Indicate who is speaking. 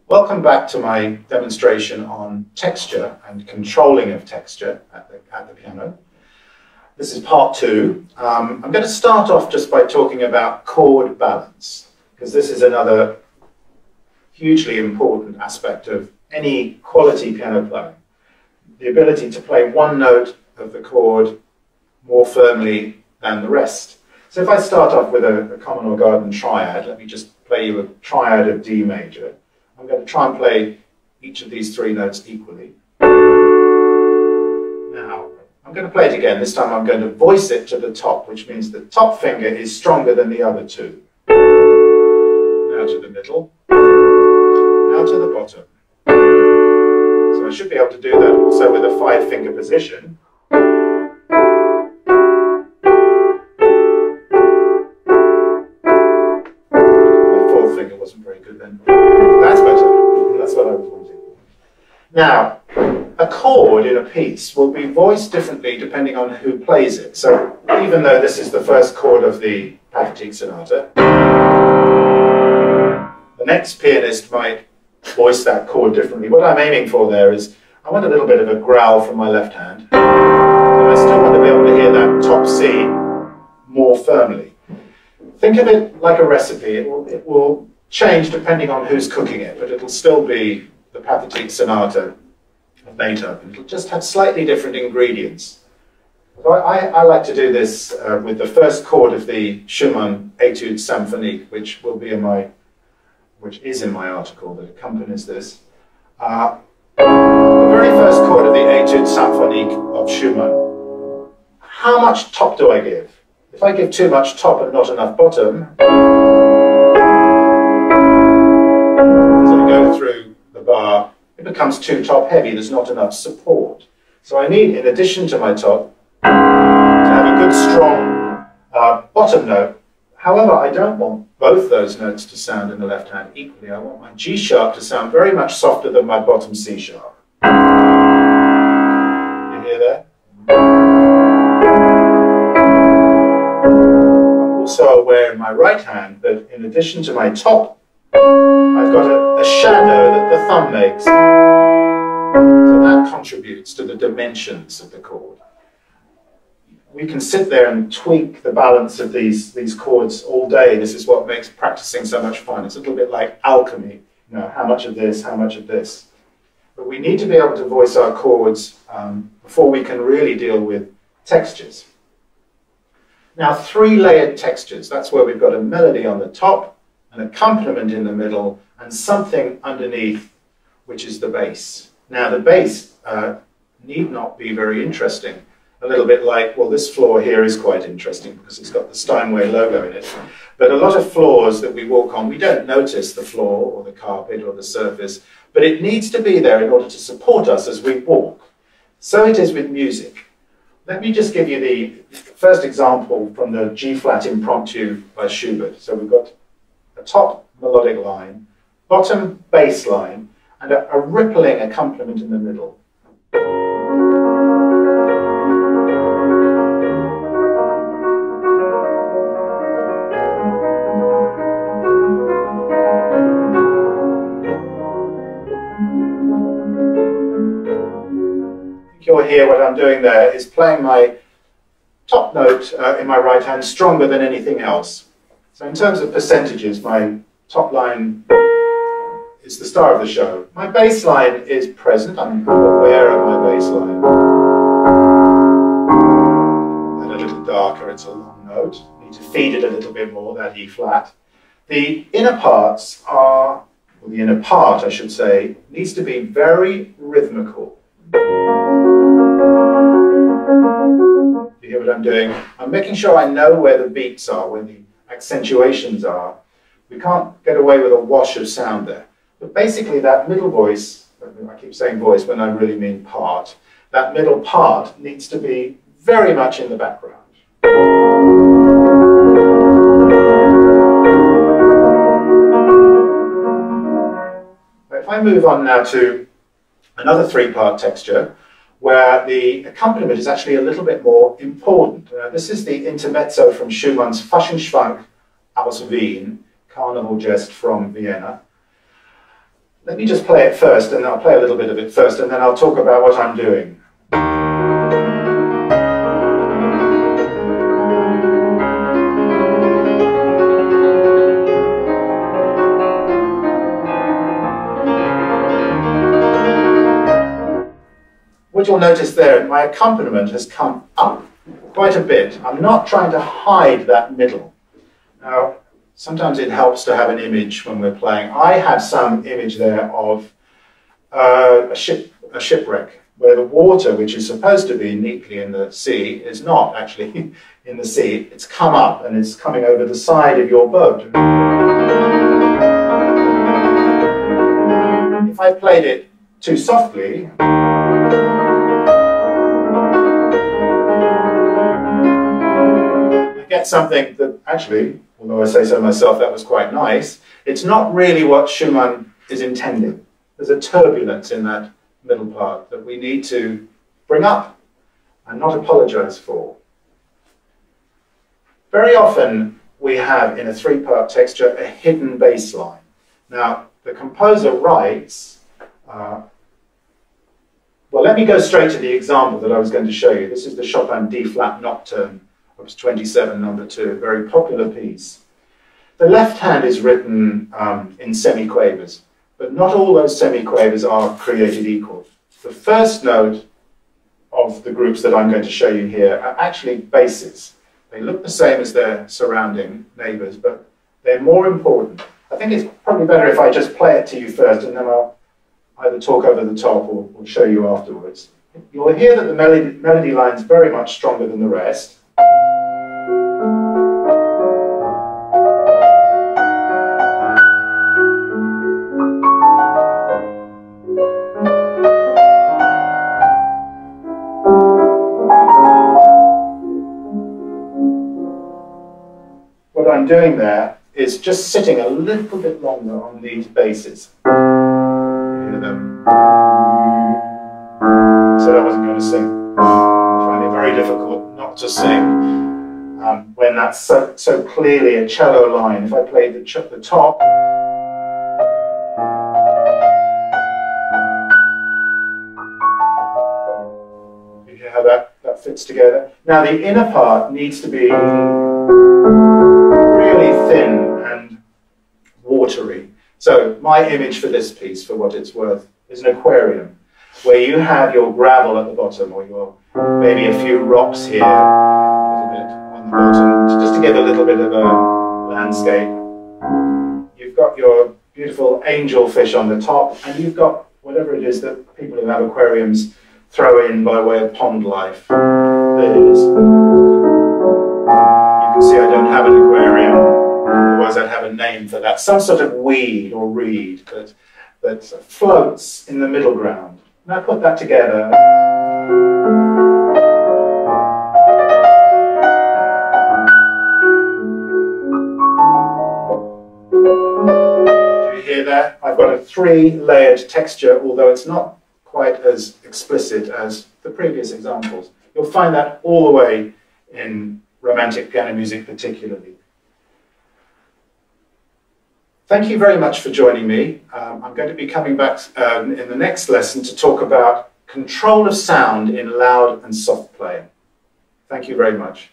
Speaker 1: Welcome back to my demonstration on texture and controlling of texture at the piano. This is part 2. I'm going to start off just by talking about chord balance, because this is another hugely important aspect of any quality piano playing. The ability to play one note of the chord more firmly than the rest. So if I start off with a common or garden triad, let me just play you a triad of D major. I'm going to try and play each of these 3 notes equally. Now, I'm going to play it again. This time I'm going to voice it to the top, which means the top finger is stronger than the other 2. Now to the middle. Now to the bottom. So I should be able to do that also with a 5-finger position. Wasn't very good then. That's better. That's what I was wanting. Now, a chord in a piece will be voiced differently depending on who plays it. So even though this is the first chord of the Pathetique Sonata, the next pianist might voice that chord differently. What I'm aiming for there is I want a little bit of a growl from my left hand, and I still want to be able to hear that top C more firmly. Think of it like a recipe. It will change depending on who's cooking it, but it'll still be the Pathetique Sonata of Beethoven. It'll just have slightly different ingredients. So I like to do this with the first chord of the Schumann Etude Symphonique, which is in my article that accompanies this. The very first chord of the Etude Symphonique of Schumann. How much top do I give? If I give too much top and not enough bottom, through the bar, it becomes too top heavy, there's not enough support. So I need, in addition to my top, to have a good strong bottom note. However, I don't want both those notes to sound in the left hand equally. I want my G sharp to sound very much softer than my bottom C sharp. You hear that? I'm also aware in my right hand that in addition to my top, I've got a shadow that the thumb makes, so that contributes to the dimensions of the chord. We can sit there and tweak the balance of these chords all day. This is what makes practicing so much fun. It's a little bit like alchemy, you know, how much of this, how much of this. But we need to be able to voice our chords before we can really deal with textures. Now, 3-layered textures, that's where we've got a melody on the top, an accompaniment in the middle, and something underneath, which is the bass. Now, the bass need not be very interesting. A little bit like, well, this floor here is quite interesting because it's got the Steinway logo in it. But a lot of floors that we walk on, we don't notice the floor or the carpet or the surface, but it needs to be there in order to support us as we walk. So it is with music. Let me just give you the first example from the G-flat Impromptu by Schubert. So we've got a top melodic line, bottom bass line, and a rippling accompaniment in the middle. I think you'll hear what I'm doing there is playing my top note in my right hand stronger than anything else. So in terms of percentages, my top line is the star of the show. My bass line is present. I'm aware of my bass line. And a little darker, it's a long note. Need to feed it a little bit more, that E flat. The inner parts are, or the inner part, I should say, needs to be very rhythmical. You hear what I'm doing? I'm making sure I know where the beats are, where the accentuations are. We can't get away with a wash of sound there. But basically that middle voice, I keep saying voice when I really mean part, that middle part needs to be very much in the background. If I move on now to another 3-part texture, where the accompaniment is actually a little bit more important. This is the intermezzo from Schumann's Faschenschwank aus Wien, Carnival Jest from Vienna. Let me just play it first, and I'll play a little bit of it first, and then I'll talk about what I'm doing. What you'll notice there, my accompaniment has come up quite a bit. I'm not trying to hide that middle. Now, sometimes it helps to have an image when we're playing. I have some image there of a shipwreck, where the water, which is supposed to be neatly in the sea, is not actually in the sea. It's come up and it's coming over the side of your boat. If I played it too softly, get something that actually, although I say so myself, that was quite nice, it's not really what Schumann is intending. There's a turbulence in that middle part that we need to bring up and not apologize for. Very often we have in a three-part texture a hidden bass line. Now, the composer writes, well, let me go straight to the example that I was going to show you. This is the Chopin D-flat Nocturne, Opus 27, number 2, a very popular piece. The left hand is written in semiquavers, but not all those semiquavers are created equal. The first note of the groups that I'm going to show you here are actually basses. They look the same as their surrounding neighbors, but they're more important. I think it's probably better if I just play it to you first, and then I'll either talk over the top or show you afterwards. You'll hear that the melody line is very much stronger than the rest. What I'm doing there is just sitting a little bit longer on these basses. Hear them. So I wasn't going to sing. I find it very difficult not to sing when that's so clearly a cello line. If I played the top, you hear how that fits together. Now the inner part needs to be really thin and watery. So my image for this piece, for what it's worth, is an aquarium, where you have your gravel at the bottom, or your maybe a few rocks here, a little bit on the bottom, just to give a little bit of a landscape. You've got your beautiful angelfish on the top, and you've got whatever it is that people who have aquariums throw in by way of pond life. There it is. You can see I don't have an aquarium, otherwise I'd have a name for that. Some sort of weed or reed that floats in the middle ground. And I put that together. Do you hear that? I've got a 3-layered texture, although it's not quite as explicit as the previous examples. You'll find that all the way in Romantic piano music particularly. Thank you very much for joining me. I'm going to be coming back in the next lesson to talk about control of sound in loud and soft playing. Thank you very much.